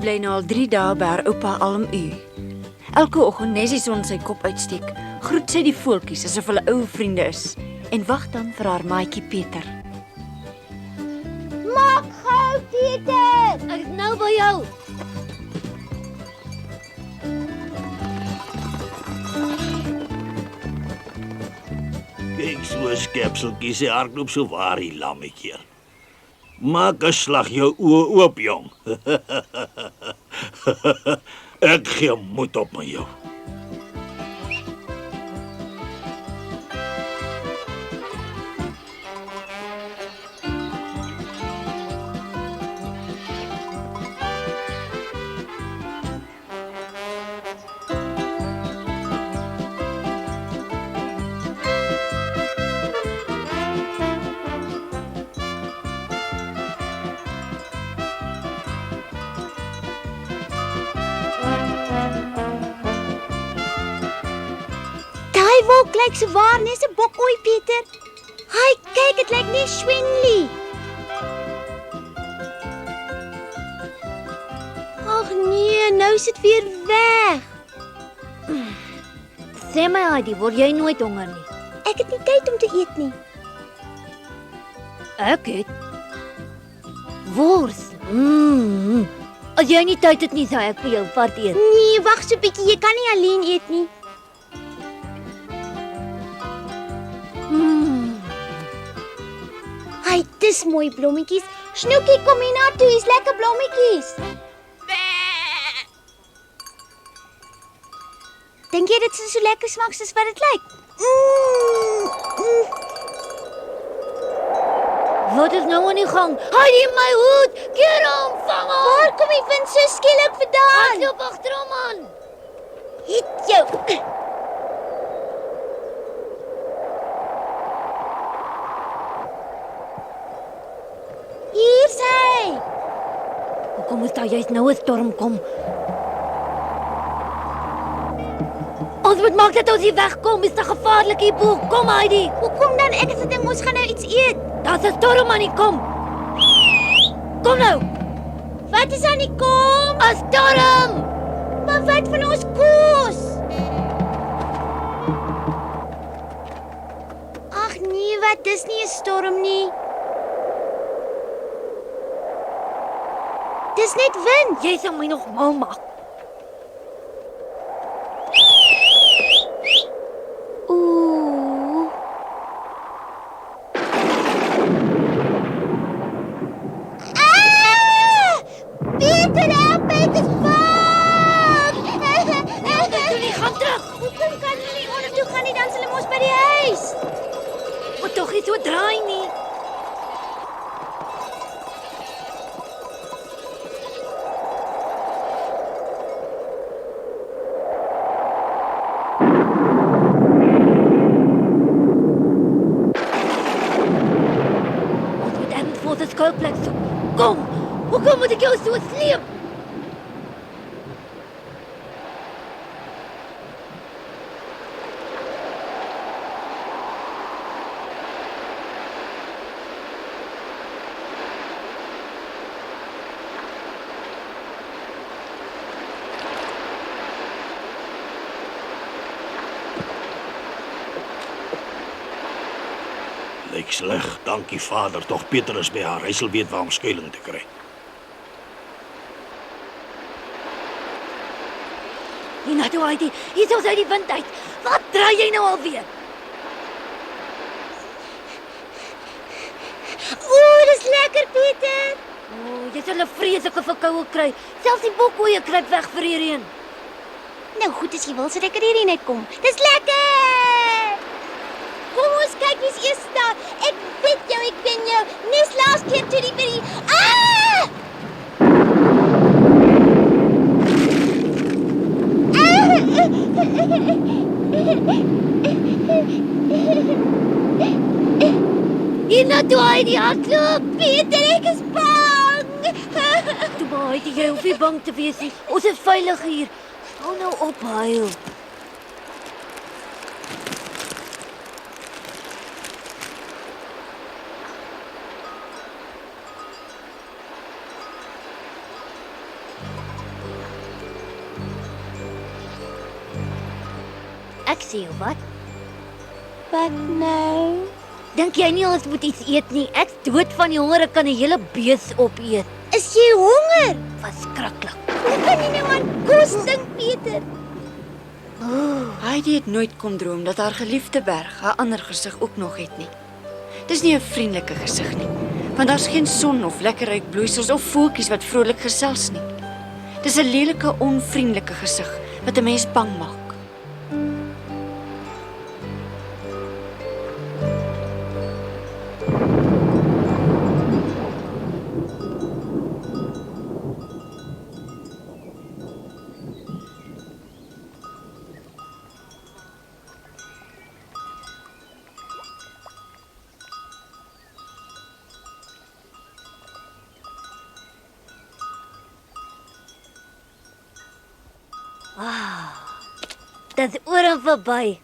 bly nou al 3 dae by haar oupa Alm-U. Elke oggend nes die son sy kop uitsteek, groet sy die voeltjies asof hulle ou vriende is en wag dan vir haar maatjie Pieter. Maak gou, Pieter! Ek is nou by jou. Kyk so skepseltjie, sy hardloop so waar die lammetjie. Maak 'n slag jou oë oop, jong. Ek gee moed op met jou. Daai wolk lyk so waar net 'n bokkooi, Pieter. Hy, kyk, dit lyk nie Swingly. Ag nee, nou is dit weer weg. Sê my, Heidi, word jy nooit honger nie? Ek het nie tyd om te eet nie. Ek het wors. As jy nie tyd het nie, sal ek vir jou vat eet. Nee, wag so 'n bietjie, jy kan nie alleen eet nie. Hy, dis mooi blommetjies. Snoekie, kom hier na toe, hier's lekker blommetjies. Dink jy dit sal so lekker smaak soos wat dit lyk? Wat is nou aan die gang? Heidi, my hoed! Keer hom, vang hom! Waar kom die wind so skielik vandaan? Ek loop agter hom aan. Het jou. Hier sy. Hoekom moet daar juist nou 'n storm kom? Ons moet maak dat ons hier wegkom. Is te gevaarlik hierbo. Kom, Heidi. Hoekom dan? Ek het gedink ons gaan nou iets eet. Daar's 'n storm aan die kom. Kom nou. Wat is aan die kom? 'n Storm. Maar wat van ons kos? Ag nee, wat? Dis nie 'n storm nie. Dis net wind. Jy sal my nog mal maak. Ooh. Ah! Pieter, help my, dit vang! Jy gaan terug. Hoekom kan hulle nie onder toe gaan nie, dan sal hulle mos by die huis. Moet tog nie so draai nie. Ons moet ergens voor de skuilplek zoeken. Kom, hoekom moet ik jou zo sleep? Lyk sleg, dankie Vader, tog Pieter is by haar. Hy sal weet waar om skuiling te kry. Hier toe, Heidi. Hier is uit die wind uit. Wat draai jy nou alweer? Oeh, dis lekker, Pieter. Jy sal 'n vreeslike verkoue kry. Selfs die bokkooie kruip weg vir die reën. Nou goed, as jy wil, sal ek hierdie net kom. Dis lekker! Kom ons kyk wie's eers daar. Ek weet jou, ek ken jou. Nes laas keer toe die by die... Ah! Hiernatoe, Heidi, hardloop! Pieter, ek is bang! Toe maar, Heidi, jy hoef nie bang te wees nie. Ons is veilig hier. Hou nou op, huil. Ek sê jou wat? Wat nou? Dink jy nie ons moet iets eet nie? Ek's dood van die honger, ek kan 'n hele bees opeet. Is jy honger? Verskriklik. Hoe kan jy nou aan kos dink, Pieter? Heidi het nooit kon droom dat haar geliefde berg 'n ander gesig ook nog het nie. Dis nie 'n vriendelike gesig nie, want daar's geen son of lekker ryk bloeisels of voeltjies wat vrolik gesels nie. Dis 'n lelike, onvriendelike gesig wat 'n mens bang maak. Dit's oor en verby.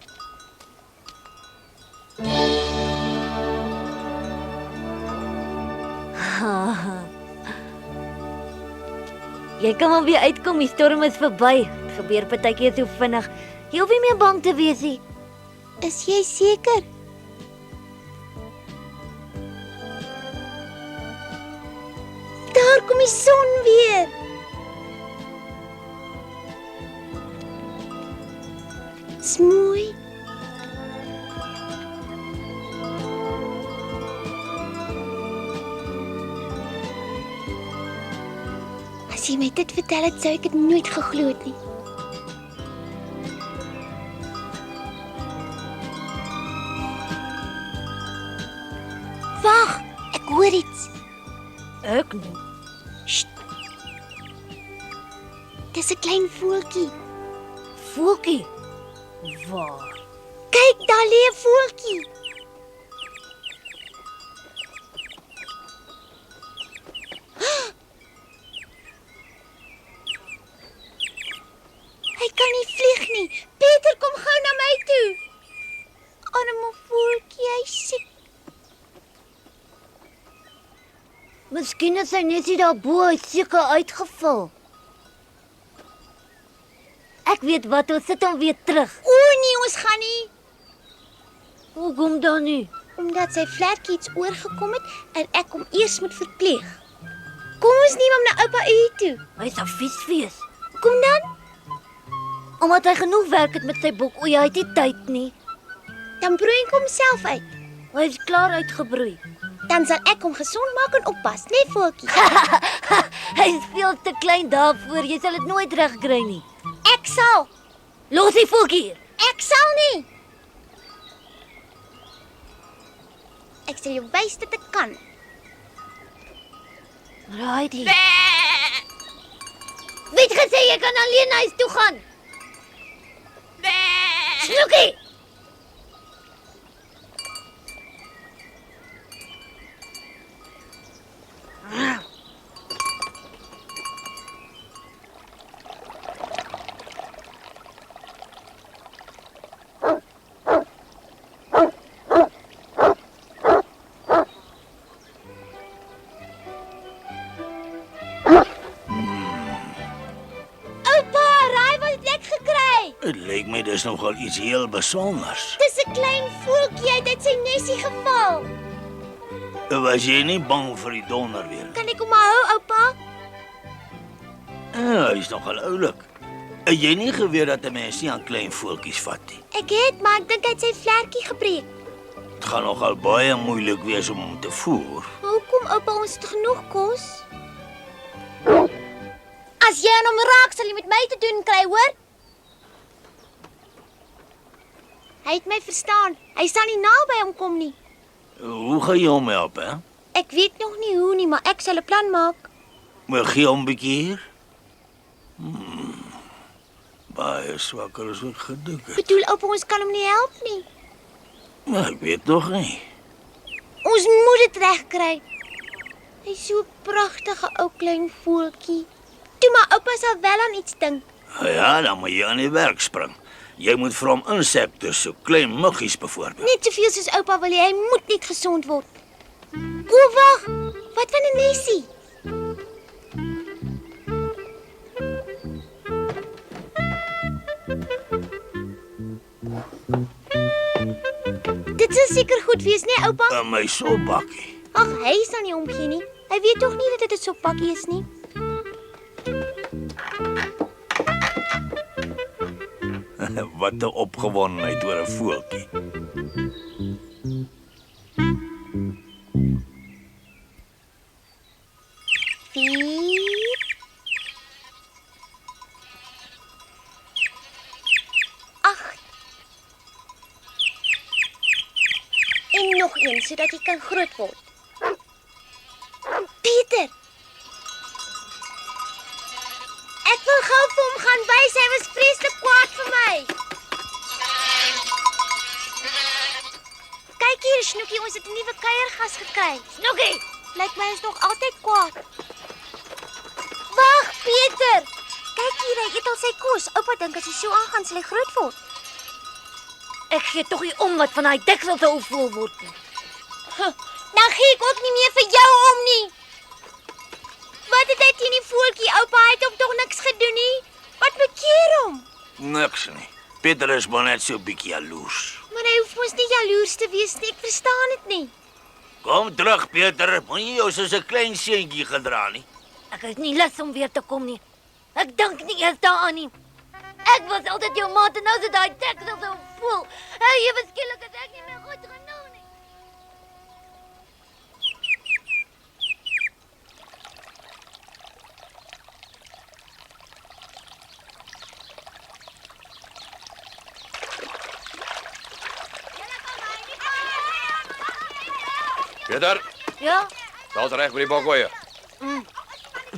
Jy kan maar weer uitkom, die storm is verby. Dit gebeur partykeer so vinnig. Jy hoef nie meer bang te wees nie. Is jy seker? Daar kom die son weer. Dis mooi. As jy my dit vertel het, sou ek dit nooit geglo het nie. Wag, ek hoor iets. Ek nie. Dis 'n klein voeltjie. Voeltjie. Waar? Kyk, daar lê 'n voeltjie. Hy kan nie vlieg nie. Pieter, kom gou na my toe. Arme voeltjie, hy's siek. Miskien is hy net hier daarbo, hy's seker uitgeval. Ek weet wat, ons sit hom weer terug. O nee, ons gaan nie. Hoekom dan nie? Omdat sy vlekkie iets oorgekom het en ek hom eers moet verpleeg. Kom ons neem hom na oupa U toe. Hy sal vies wees. Kom dan. Omdat hy genoeg werk het met sy boek, o ja, hy het nie tyd nie. Dan broei ek hom self uit. Hy is klaar uitgebroei. Dan sal ek hom gesond maak en oppas, né, voeltjie? Hy is veel te klein daarvoor, jy sal dit nooit regkry nie. Ek sal. Los die voeltjie hier. Ek sal nie. Ek sal jou wys dat ek kan. Righty. Wie het gesê jy kan alleen huis toe gaan? Snoekie! Oupa, raai wat het ek gekry? Dit lyk my dis nogal iets heel besonders. Dis 'n klein voeltjie, hy het uit sy nesie geval. Was jy nie bang vir die donder weer? Kan ek hom hou, oupa? Ja, hy's nogal oulik. Het jy nie geweet dat 'n mens nie aan klein voeltjies vat nie? Ek het, maar ek dink hy het sy vlekkie gebreek. Dit gaan nogal baie moeilik wees om hom te voer. Hoekom, oupa, ons het genoeg kos? As jy aan hom raak, sal jy met my te doen kry, hoor? Hy het my verstaan. Hy sal nie naby hom kom nie. Hoe gaan jy hom help, hè? Ek weet nog nie hoe nie, maar ek sal 'n plan maak. Maar gee hom 'n bietjie hier. Baie swakker as ek gedink het. Bedoel, oupa, ons kan hom nie help nie. Maar ek weet nog nie. Ons moet dit regkry. Hy's so 'n pragtige ou klein voeltjie. Toe maar oupa sal wel aan iets dink. Ja, dan moet jy aan die werk spring. Jy moet vir hom insekte soek, klein muggies byvoorbeeld. Net soveel soos oupa wil hê, hy moet net gesond word. O, wag. Wat van 'n nesie? Dit sal seker goed wees, né, oupa? In my sopbakkie. Ag, hy sal nie omgee nie. Hy weet tog nie dat dit 'n soppakkie is nie. Wat 'n opgewondenheid oor 'n voeltjie. Vier. 8. En nog een sodat hy kan groot word. Pieter. Ek wil gou vir hom gaan wys, hy was vreeslik kwaad vir my. Kyk hier, Snoekie, ons het 'n nuwe kuiergas gekry. Snoekie, Lyk my is nog altyd kwaad. Wag, Pieter. Kyk hier, hy eet al sy kos. Oupa dink as hy so aangaan sal hy groot word. ek gee tog nie om wat van daai deksel te opvoel word nie. Nou gee ek ook nie meer vir jou om nie. Wat het hy teen die voeltjie, oupa? Hy het ook tog niks gedoen nie. Wat bekeer hom? Niks nie. Pieter is maar net so bietjie jaloers. Maar hy hoef mos nie jaloers te wees nie. Ek verstaan dit nie. Kom terug, Pieter. Moenie jou soos 'n klein seentjie gedra nie. Ek is nie lus om weer te kom nie. Ek dink nie eers daaraan nie. Ek was altyd jou maat en nou is dit daai deksel te voel. Hey, jy beskielik is ek nie meer goed genoeg nie. Pieter, Ja? daar's reg by die bakkoeie.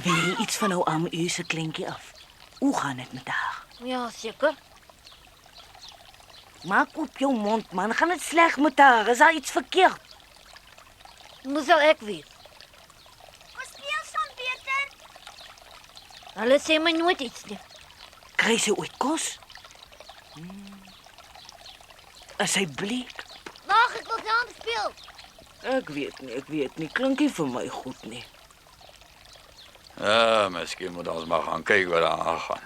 Wil jy iets van ou arme U se kleintjie af? Hoe gaan dit met haar? Ja, seker. Maak op jou mond, man. Gaan dit sleg met haar? Is daar iets verkeerd? Moes al ek weet. Ons speel saam, Pieter. Hulle sê my nooit iets nie. Kry sy ooit kos? Is sy bleek? Wag, ek wil saam speel. Ek weet nie. Klink nie vir my goed nie. Ja, miskien moet ons maar gaan kyk wat daar aangaan.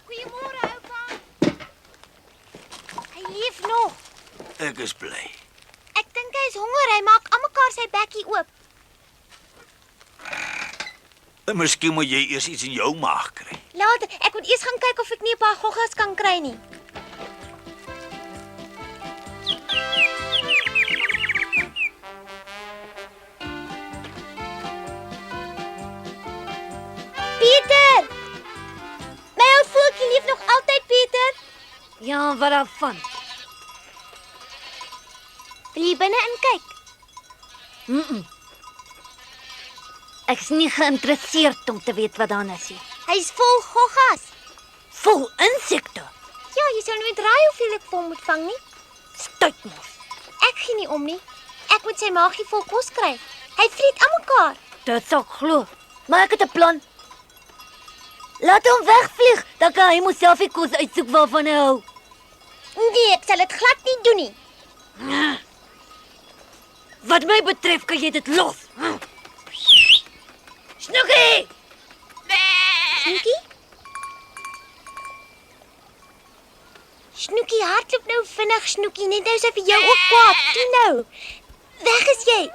Goeiemôre, oupa. Hy leef nog. Ek is bly. Ek dink hy is honger. Hy maak almekaar sy bekkie oop. En miskien moet jy eers iets in jou maag kry. Later, ek moet eers gaan kyk of ek nie 'n paar goggas kan kry nie. Pieter! My ou voeltjie leef nog altyd, Pieter. Ja, wat daarvan? Wil jy binne in kyk? Ek is nie geïnteresseerd om te weet wat daar is nie. Hy's vol goggas. Vol insekte. Ja, jy sal nooit raai hoeveel ek vir hom moet vang nie. Stuit mos. Ek gee nie om nie. Ek moet sy maagie vol kos kry. Hy vreet almekaar. Dit sal ek glo. Maar ek het 'n plan. Laat hom wegvlieg, dan kan hy homself die kos uitsoek waarvan hy hou. Nee, ek sal dit glad nie doen nie. Wat my betref, kan jy dit los. Snoekie! Snoekie? Snoekie hardloop nou vinnig, Snoekie, net nou is hy vir jou ook kwaad. Toe nou. Weg is jy.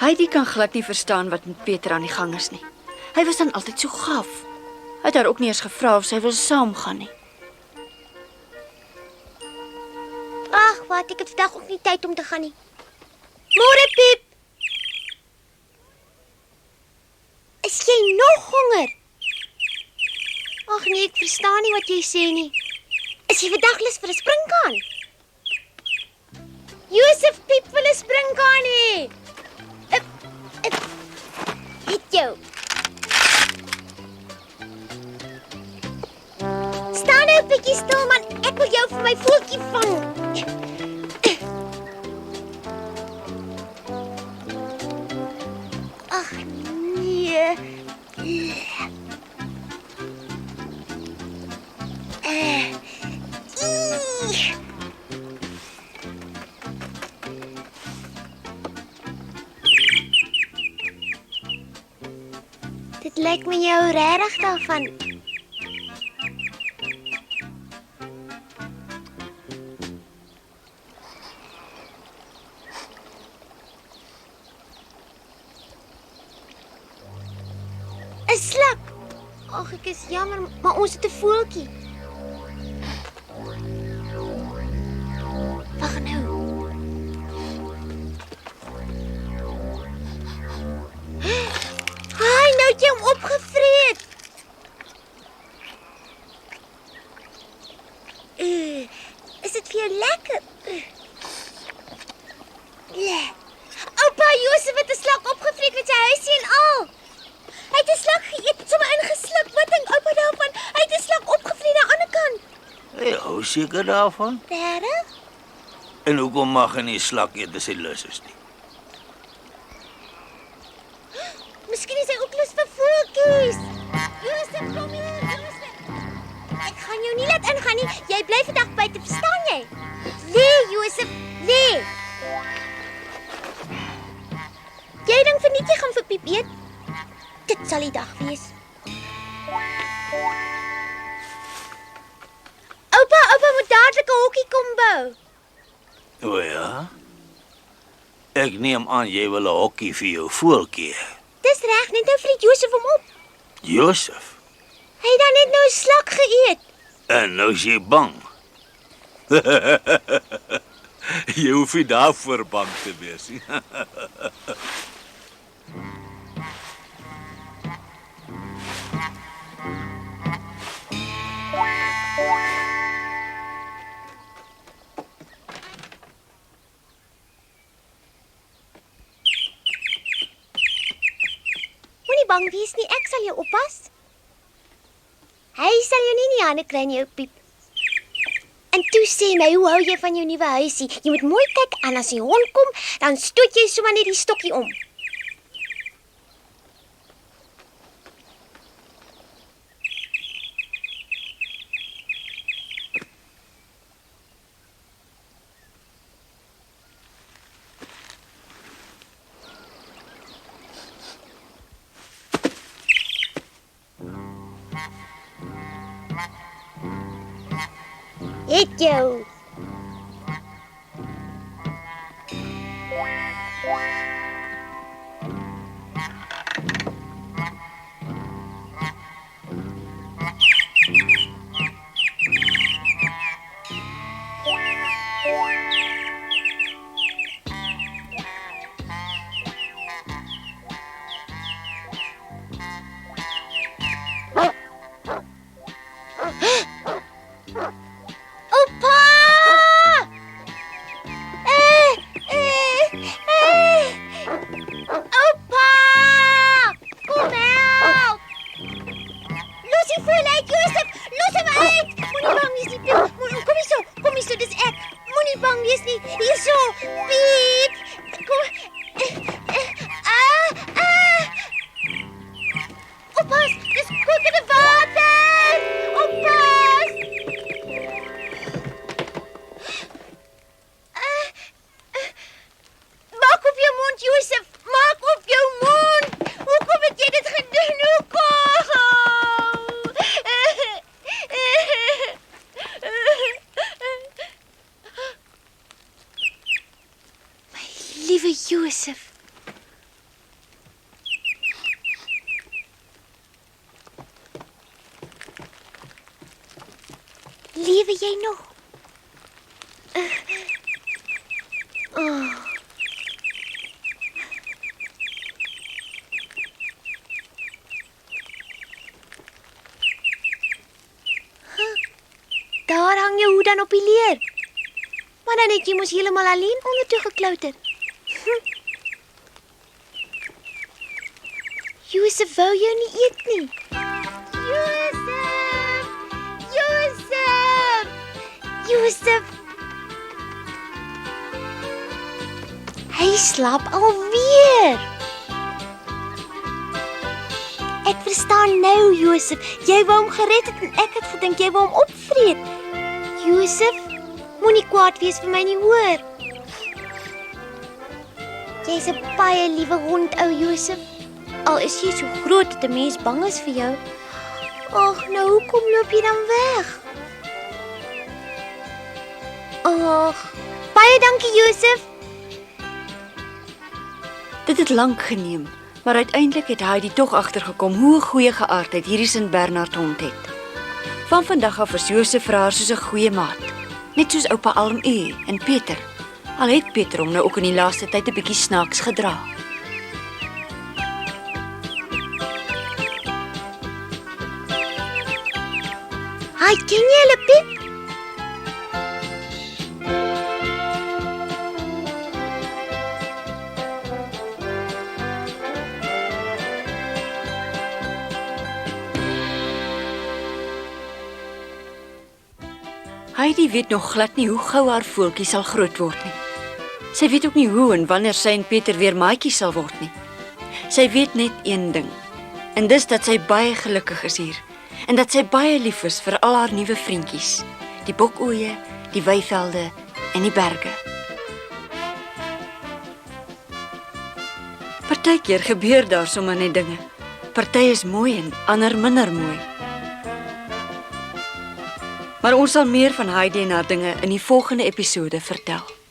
Heidi kan glad nie verstaan wat met Pieter aan die gang is nie. Hy was dan altyd so gaaf. Hy het haar ook nie eens gevra of sy wil saamgaan nie. Ag, wat, ek het vandag ook nie tyd om te gaan nie. Môre, Piep. Is jy nog honger? Ag nee, ek verstaan nie wat jy sê nie. Is jy vandag lus vir 'n springkaan? Josef Piep wil 'n springkaan hê. Het jou. Staan nou 'n bietjie stil man, ek wil jou vir my voeltjie vang. Ag nee. Dit lyk my jou regtig daarvan. Een slak. Ag, ek is jammer, maar ons het 'n voeltjie. Wag nou. Haai, nou het jy hom opgevreet. Is dit vir jou lekker? Oupa Josef het 'n slak opgevreet met sy huisie en al. Hy het 'n slak geëet, sommer ingesluk. Wat dink oupa daarvan? Hy het 'n slak opgevreet aan die ander kant. Jy hou seker daarvan? Regtig? En hoekom mag hy nie slak eet as hy lus is nie? Miskien is hy ook lus vir voeltjies. Josef, kom hier, Josef. Ek gaan jou nie laat ingaan nie. Jy bly vandag buite, verstaan jy? Nee, Josef, nee. Jy dink verniet jy gaan vir Piep eet? Dit sal die dag wees. Oupa moet dadelik 'n hokkie kom bou. O ja? Ek neem aan jy wil 'n hokkie vir jou voeltjie. Dis reg, net nou vreet Josef hom op. Josef, Hy het dan net nou 'n slak geëet. en nou is jy bang. Jy hoef nie daarvoor bang te wees nie. Moenie bang wees nie, ek sal jou oppas. Hy sal jou nie in die hande kry nie, jou Piep. En toe sê my, hoe hou jy van jou nuwe huisie? Jy moet mooi kyk en as die hond kom, dan stoot jy sommer net die stokkie om. Het jou. Liewe Josef. Lewe jy nog? Daar hang jou hoed dan op die leer. Maar dan het jy mos heeltemal alleen onder toe geklouter. Josef wou jou nie eet nie. Josef! Josef! Josef! Hy slaap alweer. Ek verstaan nou, Josef. Jy wou hom gered het en ek het gedink jy wou hom opvreet. Josef, moenie kwaad wees vir my nie, hoor. Jy's 'n baie liewe hond, ou Josef. Al is jy so groot dat 'n mens bang is vir jou. Ag, nou hoekom loop jy dan weg? Ag, baie dankie, Josef. Dit het lank geneem, maar uiteindelik het Heidi tog agtergekom hoe 'n goeie geaardheid hierdie Sint Bernard hond het. Van vandag af is Josef vir haar soos 'n goeie maat, net soos oupa Alm en Peter. Al het Peter hom nou ook in die laaste tyd 'n bietjie snaaks gedra. Hi, ken jy hulle, Piet? Heidi weet nog glad nie hoe gou haar voeltjie sal groot word nie. Sy weet ook nie hoe en wanneer sy en Peter weer maatjies sal word nie. Sy weet net een ding, en dis dat sy baie gelukkig is hier en dat sy baie lief is vir al haar nuwe vriendjies, die bokoeie, die weivelde en die berge. Partykeer gebeur daar sommer net dinge. Party is mooi en ander minder mooi. Maar ons sal meer van Heidi en haar dinge in die volgende episode vertel.